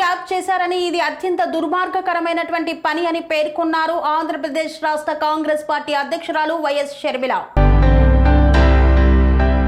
Tap చేశారని ఇది అత్యంత దుర్మార్గకరమైనటువంటి పని అని పేర్కొన్నారు ఆంధ్రప్రదేశ్ రాష్ట్ర కాంగ్రెస్ పార్టీ అధ్యక్షురాలు వైఎస్ షర్మిల.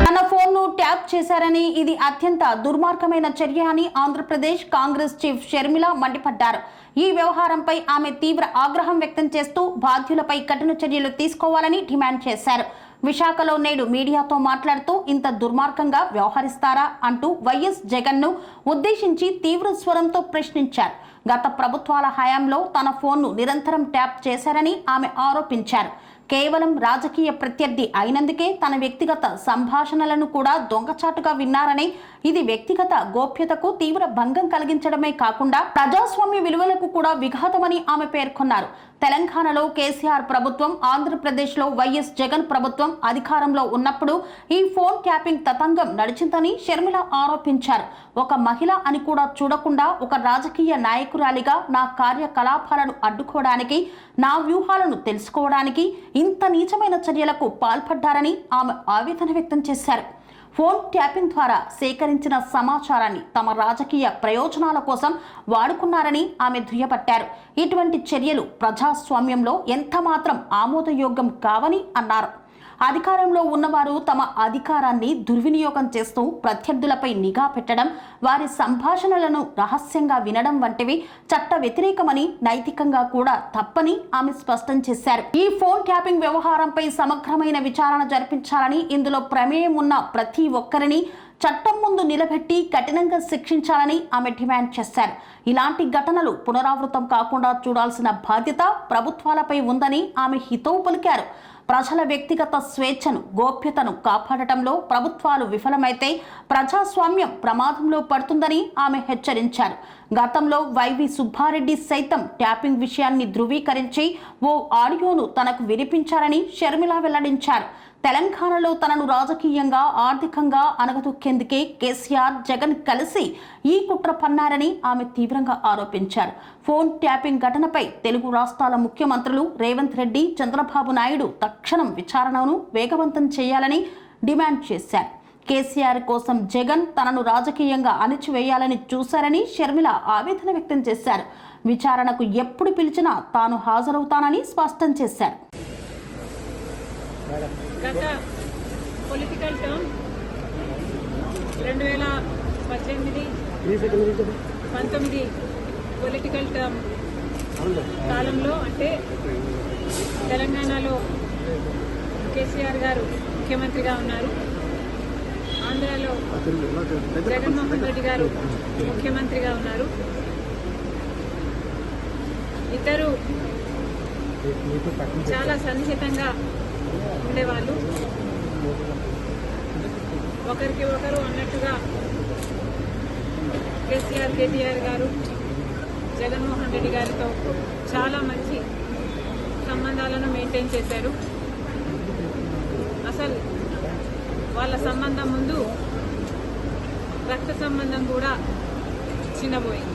తన ఫోన్ను ట్యాప్ చేశారని ఇది అత్యంత దుర్మార్గమైన చర్య అని ఆంధ్రప్రదేశ్ కాంగ్రెస్ చీఫ్ షర్మిల మండిపడ్డారు. ఈ వ్యవహారంపై ఆమె తీవ్ర ఆగ్రహం వ్యక్తం చేస్తూ బాధ్యులపై కఠిన చర్యలు తీసుకోవాలని డిమాండ్ చేశారు. విశాఖలో నేడు మీడియాతో మాట్లాడుతూ ఇంత దుర్మార్గంగా వ్యవహరిస్తారా అంటూ వైఎస్ జగన్ను ఉద్దేశించి తీవ్ర స్వరంతో ప్రశ్నించారు. గత ప్రభుత్వాల హయాంలో తన ఫోన్ను నిరంతరం ట్యాప్ చేశారని ఆమె ఆరోపించారు. కేవలం రాజకీయ ప్రత్యర్థి అయినందుకే తన వ్యక్తిగత సంభాషణలను కూడా దొంగచాటుగా విన్నారని, ఇది వ్యక్తిగత గోప్యతకు తీవ్ర భంగం కలిగించడమే కాకుండా ప్రజాస్వామ్య విలువలకు కూడా విఘాతమని ఆమె పేర్కొన్నారు. తెలంగాణలో కేసీఆర్ ప్రభుత్వం, ఆంధ్రప్రదేశ్లో వైఎస్ జగన్ ప్రభుత్వం అధికారంలో ఉన్నప్పుడు ఈ ఫోన్ ట్యాపింగ్ తతంగం నడిచిందని షర్మిల ఆరోపించారు. ఒక మహిళ అని కూడా చూడకుండా ఒక రాజకీయ నాయకురాలిగా నా కార్యకలాపాలను అడ్డుకోవడానికి, నా వ్యూహాలను తెలుసుకోవడానికి ఇంత నీచమైన చర్యలకు పాల్పడ్డారని ఆమె ఆవేదన వ్యక్తం చేశారు. ఫోన్ ట్యాపింగ్ ద్వారా సేకరించిన సమాచారాన్ని తమ రాజకీయ ప్రయోజనాల కోసం వాడుకున్నారని ఆమె దుయ్యబట్టారు. ఇటువంటి చర్యలు ప్రజాస్వామ్యంలో ఎంతమాత్రం ఆమోదయోగ్యం కావని అన్నారు. అధికారంలో ఉన్నవారు తమ అధికారాన్ని దుర్వినియోగం చేస్తూ ప్రత్యర్థులపై నిఘా పెట్టడం, వారి సంభాషణలను రహస్యంగా వినడం వంటివి చట్ట వ్యతిరేకమని, నైతికంగా కూడా తప్పని ఆమె స్పష్టం చేశారు. ఈ ఫోన్ ట్యాపింగ్ వ్యవహారంపై సమగ్రమైన విచారణ జరిపించాలని, ఇందులో ప్రమేయం ఉన్న ప్రతి ఒక్కరిని చట్టం ముందు నిలబెట్టి కఠినంగా శిక్షించాలని ఆమె డిమాండ్ చేశారు. ఇలాంటి ఘటనలు పునరావృతం కాకుండా చూడాల్సిన బాధ్యత ప్రభుత్వాలపై ఉందని ఆమె హితవు పలికారు. ప్రజల వ్యక్తిగత స్వేచ్ఛను, గోప్యతను కాపాడటంలో ప్రభుత్వాలు విఫలమైతే ప్రజాస్వామ్యం ప్రమాదంలో పడుతుందని ఆమె హెచ్చరించారు. గతంలో వైవి సుబ్బారెడ్డి సైతం ట్యాపింగ్ విషయాన్ని ధృవీకరించి ఓ ఆడియోను తనకు వినిపించారని షర్మిల వెల్లడించారు. తెలంగాణలో తనను రాజకీయంగా, ఆర్థికంగా అణగదొక్కేందుకే కేసీఆర్, జగన్ కలిసి ఈ కుట్ర పన్నారని ఆమె తీవ్రంగా ఆరోపించారు. ఫోన్ ట్యాపింగ్ ఘటనపై తెలుగు రాష్ట్రాల ముఖ్యమంత్రులు రేవంత్ రెడ్డి, చంద్రబాబు నాయుడు తక్షణం విచారణను వేగవంతం చేయాలని డిమాండ్ చేశారు. కేసీఆర్ కోసం జగన్ తనను రాజకీయంగా అణిచివేయాలని చూశారని షర్మిల ఆవేదన వ్యక్తం చేశారు. విచారణకు ఎప్పుడు పిలిచినా తాను హాజరవుతానని స్పష్టం చేశారు. గత పొలిటికల్ టర్మ్ 2018-19 పొలిటికల్ టర్మ్ కాలంలో, అంటే తెలంగాణలో కేసీఆర్ గారు ముఖ్యమంత్రిగా ఉన్నారు, ఆంధ్రాలో జగన్మోహన్ రెడ్డి గారు ముఖ్యమంత్రిగా ఉన్నారు. ఇద్దరు చాలా సన్నిహితంగా ఉండేవాళ్ళు. ఒకరికి ఒకరు అన్నట్టుగా కేసీఆర్, కేటీఆర్ గారు జగన్మోహన్ రెడ్డి గారితో చాలా మంచి సంబంధాలను మెయింటైన్ చేశారు. అసలు వాళ్ళ సంబంధం ముందు రక్త సంబంధం కూడా చిన్నబోయింది.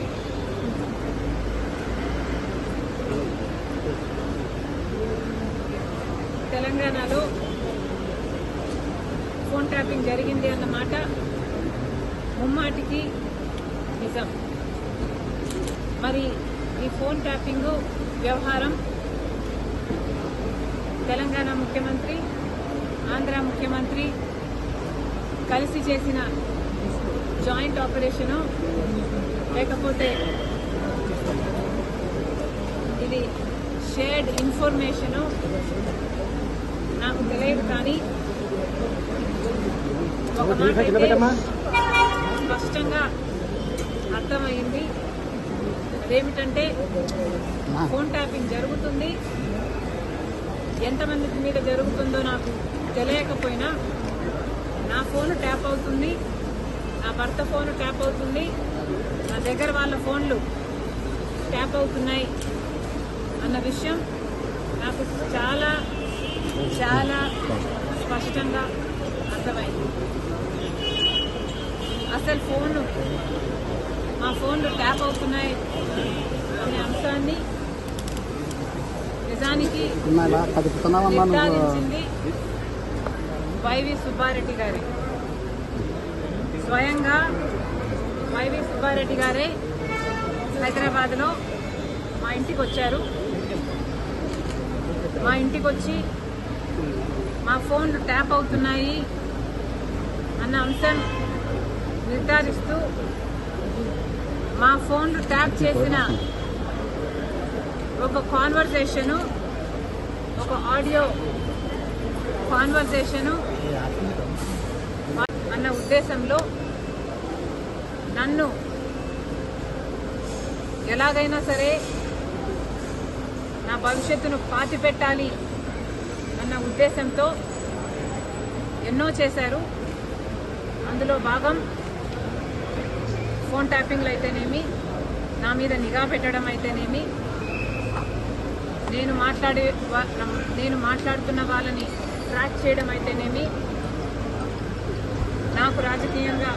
తెలంగాణలో ఫోన్ ట్యాపింగ్ జరిగింది అన్నమాట ముమ్మాటికి నిజం. మరి ఈ ఫోన్ ట్యాపింగ్ వ్యవహారం తెలంగాణ ముఖ్యమంత్రి, ఆంధ్ర ముఖ్యమంత్రి కలిసి చేసిన జాయింట్ ఆపరేషను, లేకపోతే ఇది షేర్డ్ ఇన్ఫర్మేషను నాకు తెలియదు. కానీ ఒక మాట అయితే స్పష్టంగా అర్థమైంది. అదేమిటంటే ఫోన్ ట్యాపింగ్ జరుగుతుంది. ఎంతమంది మీద జరుగుతుందో నాకు తెలియకపోయినా నా ఫోన్ ట్యాప్ అవుతుంది, నా భర్త ఫోన్ ట్యాప్ అవుతుంది, నా దగ్గర వాళ్ళ ఫోన్లు ట్యాప్ అవుతున్నాయి అన్న విషయం నాకు చాలా చాలా స్పష్టంగా అర్థమైంది. అసలు మా ఫోన్లు ట్యాప్ అవుతున్నాయి అనే అంశాన్ని నిజానికి నిర్ధారించింది వైవి సుబ్బారెడ్డి గారే. స్వయంగా వైవి సుబ్బారెడ్డి గారే హైదరాబాద్లో మా ఇంటికి వచ్చారు. మా ఇంటికి వచ్చి మా ఫోన్లు ట్యాప్ అవుతున్నాయి అన్న అంశం నిర్ధారిస్తూ మా ఫోన్లు ట్యాప్ చేసిన ఒక కాన్వర్సేషను, ఒక ఆడియో కాన్వర్సేషను అన్న ఉద్దేశంలో నన్ను ఎలాగైనా సరే నా భవిష్యత్తును పాతిపెట్టాలి అన్న ఉద్దేశంతో ఎన్నో చేశారు. అందులో భాగం ఫోన్ ట్యాపింగ్లు అయితేనేమి, నా మీద నిఘా పెట్టడం అయితేనేమి, నేను మాట్లాడుతున్న వాళ్ళని ట్రాక్ చేయడం అయితేనేమి, నాకు రాజకీయంగా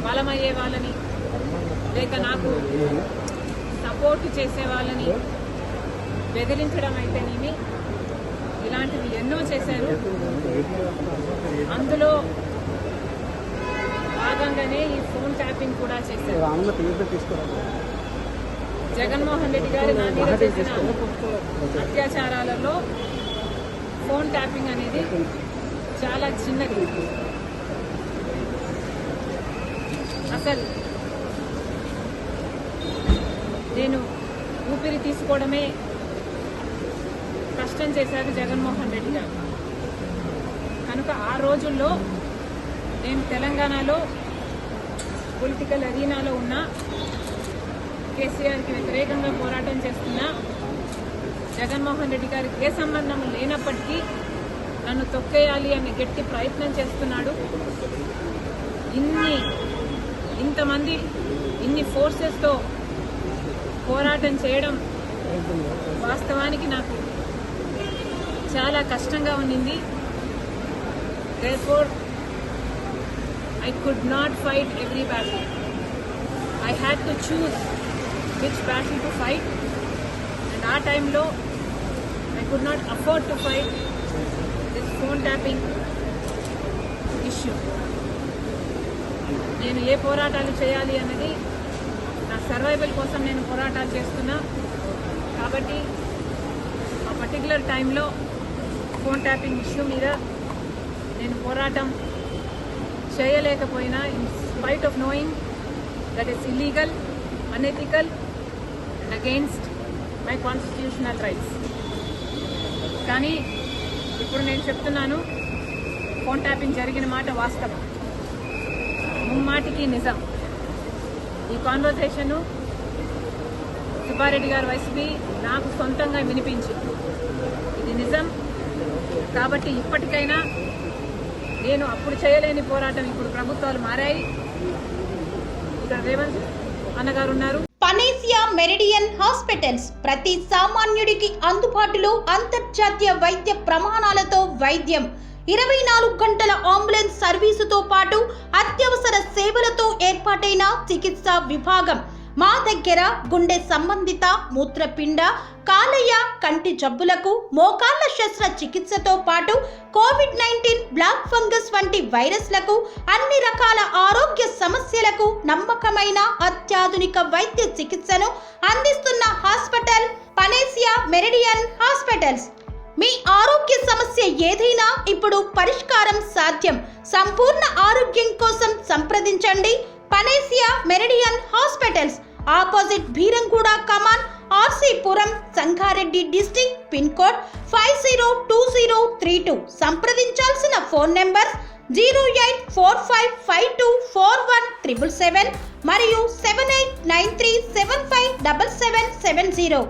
బలమయ్యే వాళ్ళని లేక నాకు సపోర్ట్ చేసే వాళ్ళని బెదిరించడం అయితేనేమి, ఇలాంటివి ఎన్నో చేశారు. అందులో భాగంగానే ఈ ఫోన్ ట్యాపింగ్ కూడా చేశారు. జగన్మోహన్ రెడ్డి గారు నా మీద చేసిన అత్యాచారాలలో ఫోన్ ట్యాపింగ్ అనేది చాలా చిన్నది. అసలు నేను ఊపిరి తీసుకోవడమే కష్టం చేశారు జగన్మోహన్ రెడ్డి గారు. కనుక ఆ రోజుల్లో నేను తెలంగాణలో పొలిటికల్ అరీనాలో ఉన్న కేసీఆర్కి వ్యతిరేకంగా పోరాటం చేస్తున్నా, జగన్మోహన్ రెడ్డి గారికి ఏ సంబంధం లేనప్పటికీ నన్ను తొక్కేయాలి అనే గట్టి ప్రయత్నం చేస్తున్నాడు. ఇంతమంది ఇన్ని ఫోర్సెస్తో పోరాటం చేయడం వాస్తవానికి నాకు చాలా కష్టంగా ఉండింది. Therefore, I could not fight every battle. I had to choose which battle to fight, and ఆ టైంలో I could not afford to fight this phone tapping issue. నేను ఏ పోరాటాలు చేయాలి అన్నది నా సర్వైవల్ కోసం నేను పోరాటాలు చేస్తున్నా. కాబట్టి ఆ పర్టికులర్ టైంలో ఫోన్ ట్యాపింగ్ ఇష్యూ మీద నేను పోరాటం చేయలేకపోయినా, in spite of knowing that is illegal, unethical and against my constitutional rights. కానీ ఇప్పుడు నేను చెప్తున్నాను, ఫోన్ ట్యాపింగ్ జరిగిన మాట వాస్తవం, ముమ్మాటికి నిజం. ఈ కాన్వర్సేషను సుబ్బారెడ్డి గారు వైసీపీ నాకు సొంతంగా వినిపించింది. ఇది నిజం. కాబట్టి ఇప్పటికైనా నేను అప్పుడు చేయలేని పోరాటం, ఇప్పుడు ప్రభుత్వాలు మారాయి, ఇక్కడ రేవంత్ అన్నగారు ఉన్నారు. పనేసియా మెరిడియన్ హాస్పిటల్స్ ప్రతి సామాన్యుడికి అందుబాటులో అంతర్జాతీయ వైద్య ప్రమాణాలతో వైద్యం, 24 గంటల అంబులెన్స్ సర్వీసుతో పాటు అత్యవసర సేవలతో ఏర్పాటైన చికిత్సా విభాగం. మా దగ్గర గుండె సంబంధిత, మూత్రపిండ, కాలేయ, కంటి జబ్బులకు, మోకాళ్ల శస్త్ర చికిత్సతో పాటు కోవిడ్-19, బ్లాక్ ఫంగస్ వంటి వైరస్లకు, అన్ని రకాల ఆరోగ్య సమస్యలకు నమ్మకమైన అత్యాధునిక వైద్య చికిత్సను అందిస్తున్న హాస్పిటల్ పనేసియా మెరిడియన్ హాస్పిటల్స్. మీ ఆరోగ్య సమస్య ఏదైనా ఇప్పుడు పరిష్కారం సాధ్యం. సంపూర్ణ ఆరోగ్యం కోసం సంప్రదించండి Panacea Meridian hospitals, opposite Beeramguda Kaman, RC Puram, Sangareddy district, pin code 502032. సంప్రదించాల్సిన ఫోన్ నెంబర్ 0845524177 మరియు 7893757770.